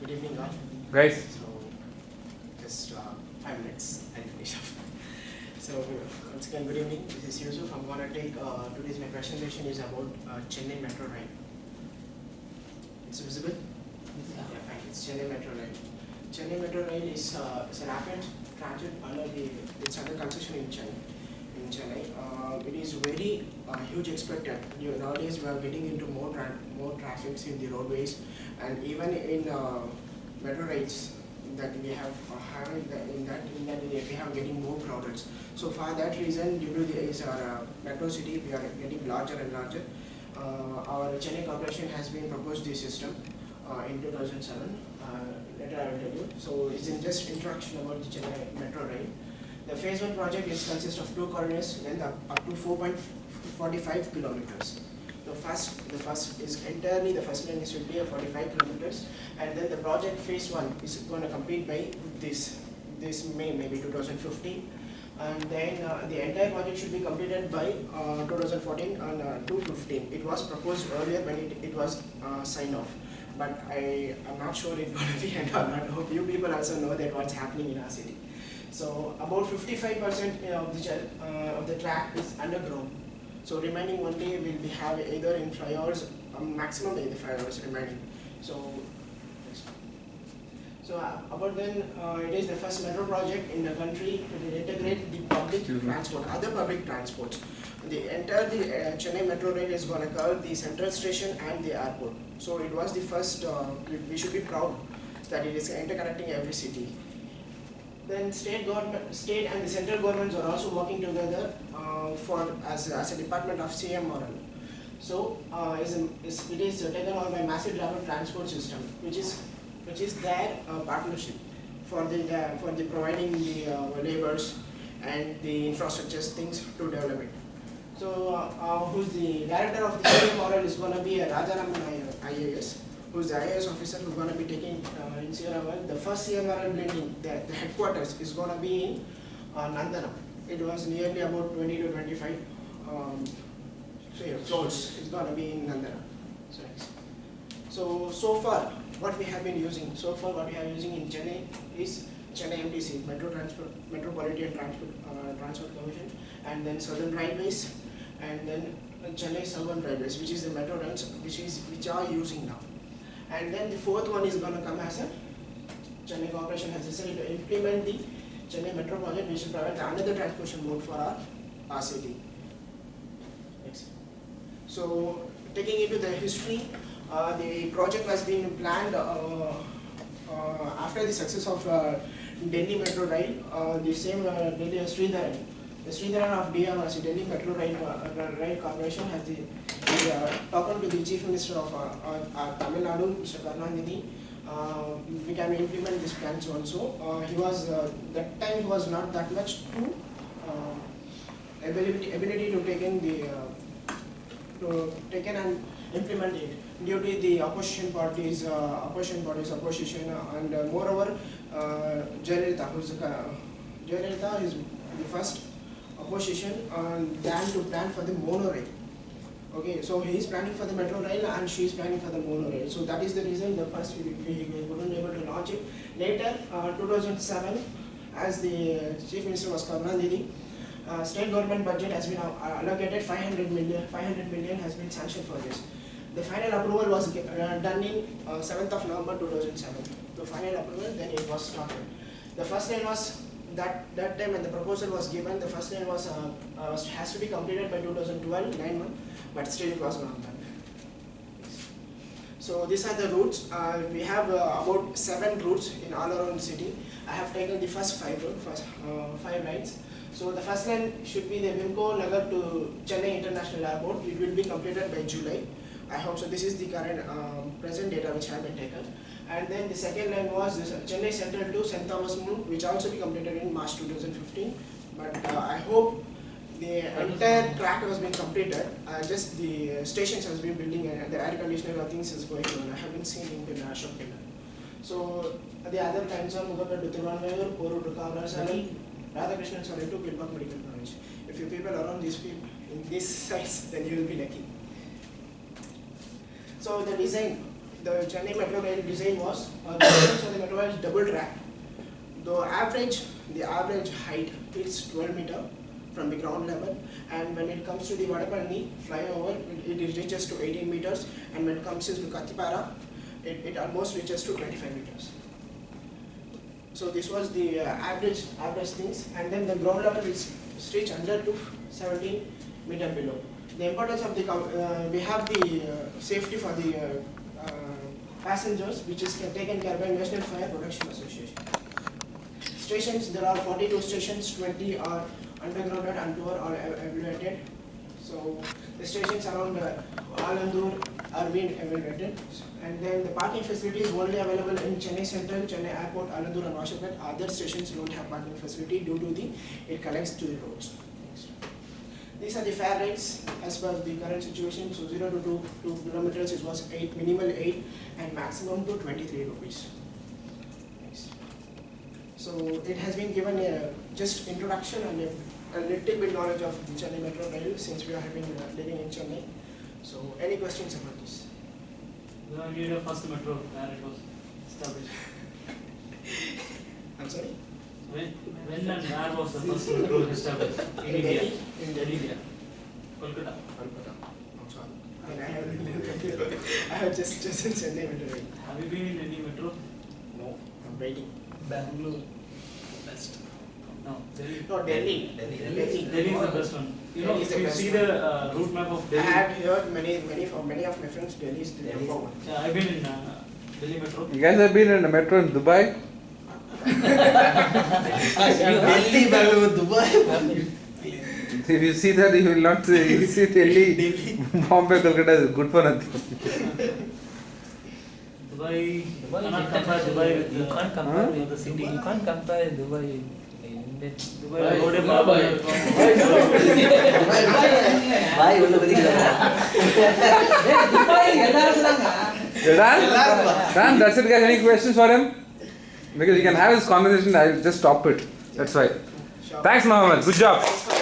Good evening all. Guys, So just 5 minutes and finish up. So once again, good evening. This is Yusuf. I'm gonna take today's my presentation is about Chennai Metro Rail. It's visible? Yeah, fine. It's Chennai Metro Rail. Chennai Metro Rail is a rapid transit it's under construction in Chennai. It is very huge expected. Nowadays we are getting into more traffics in the roadways, and even in metro rails that we have in that we have getting more crowded. So for that reason, due to our metro city, we are getting larger and larger. Our Chennai Corporation has been proposed this system in 2007. Later I will tell you. So it's in just introduction about the Chennai Metro Rail. The phase 1 project consists of 2 corridors length up to 4.45 kilometers. The first is entirely the first lane should be 45 kilometers, and then the project phase 1 is going to complete by this May, maybe 2015, and then the entire project should be completed by 2014 and 2015. It was proposed earlier when it was signed off, but I am not sure it's going to be and I hope you people also know that what's happening in our city. So about 55% of the track is underground. So remaining only will be have either in flyovers, maximum in the flyovers remaining. So about then it is the first metro project in the country to integrate the public transport, other public transports. The entire Chennai Metro Rail is going to cover the central station and the airport. So it was the first. We should be proud that it is interconnecting every city. Then state and the central governments are also working together as a department of CMRL. So it is taken on by Massive Rapid Transport System, which is their partnership for the providing the labours and the infrastructure things to develop it. So who's the director of the CMRL is going to be Rajaraman IAS, who's the IAS officer who's going to be taking in Sierra. The first CMRL building, the headquarters is going to be in Nandana. It was nearly about 20 to 25 floors. It's going to be in Nandana. So far, what we have been using, in Chennai is Chennai MTC, Metropolitan Transport Commission, and then Southern Railways, and then Chennai Southern Railways, which is the metro runs which are using now. And then the fourth one is going to come as a Chennai Corporation has decided to implement the Chennai Metro project, which will provide another transportation mode for our city. Next. So taking into the history, the project was being planned after the success of Delhi Metro Rail. The same Delhi Sridharan of DMRC, Delhi Metro Rail Corporation, has talked to the Chief Minister of Tamil Nadu, Mr. Karunanidhi. We can implement these plans also. He was that time he was not that much to ability to take in and implement it due to the opposition parties, opposition, and moreover, Jayalalitha is the first opposition than to plan for the monorail. Okay, so he is planning for the metro rail and she is planning for the monorail. So that is the reason the first we couldn't be able to launch it. Later, 2007, as the Chief Minister was Karunanidhi, state government budget has been allocated 500 million has been sanctioned for this. The final approval was done in 7th of November 2007. The final approval, then it was started. The first line was that time when the proposal was given, the first line was has to be completed by 2012, 9 months, but still it was not done. So these are the routes. We have about 7 routes in all around the city. I have taken the first 5 lines. So the first line should be the Vimco Nagar to Chennai International Airport. It will be completed by July. I hope so. This is the current present data which have been taken. And then the second line was this, Chennai Central to St. Thomas More, which also be completed in March 2015. But I hope the entire track has been completed. Just the stations has been building and the air conditioner things is going on. I haven't seen in the Ashok Villa. So the other lines are Mugapet to Tirunelveli, Porur to Kavarasari, Radhakrishnan Sari to Kilpauk Medical College. If you people are around these people in these sites, then you will be lucky. So the design the Chennai Metro Rail design was, the design of the metro is double track. The average height is 12 meter from the ground level, and when it comes to the Vadapalani flyover, it reaches to 18 meters, and when it comes to Kathipara, it almost reaches to 25 meters. So this was the average things, and then the ground level is reached under to 17 meter below. The importance of the we have the safety for the passengers, which is taken care by National Fire Protection Association. Stations, there are 42 stations, 20 are undergrounded and 2 are evaluated. So the stations around Alandur are being evaluated, and then the parking facility is only available in Chennai Central, Chennai Airport, Alandur and Washington. Other stations don't have parking facility due to it connects to the roads. These are the fare rates as per the current situation. So 0 to 2 kilometers it was minimal 8 and maximum to 23 rupees. Next. So it has been given a just introduction and a little bit knowledge of the Chennai Metro Rail since we have been living in Chennai. So any questions about this? You need a first metro where it was established. I'm sorry? When and where was the first metro established? In India. In Delhi. Kolkata. I'm sorry. I have just in Chennai Metro Rail. Have you been in any metro? No, I'm waiting. Bangalore. Best. No, Delhi. No, Delhi. Delhi is the best one. You know, Delhi is if the you best see one. the route map of I Delhi. had heard many of my friends Delhi is the number one. Yeah, I've been in Delhi metro. You guys have been in a metro in Dubai? Delhi, Bangalore, Dubai. If you see that, you will not say, you see Delhi, Bombay, Kolkata is good for nothing. Dubai, Dubai cannot compare Dubai with you can't compare Huh? with the city. You can't compare Dubai. Dubai, road and Why உள்ள பதிக்கல Dubai You're done? That's it, guys. Any questions for him? Because you can have this conversation, I'll just stop it. That's why. Sure. Thanks, Mohammed. Good job. Thanks for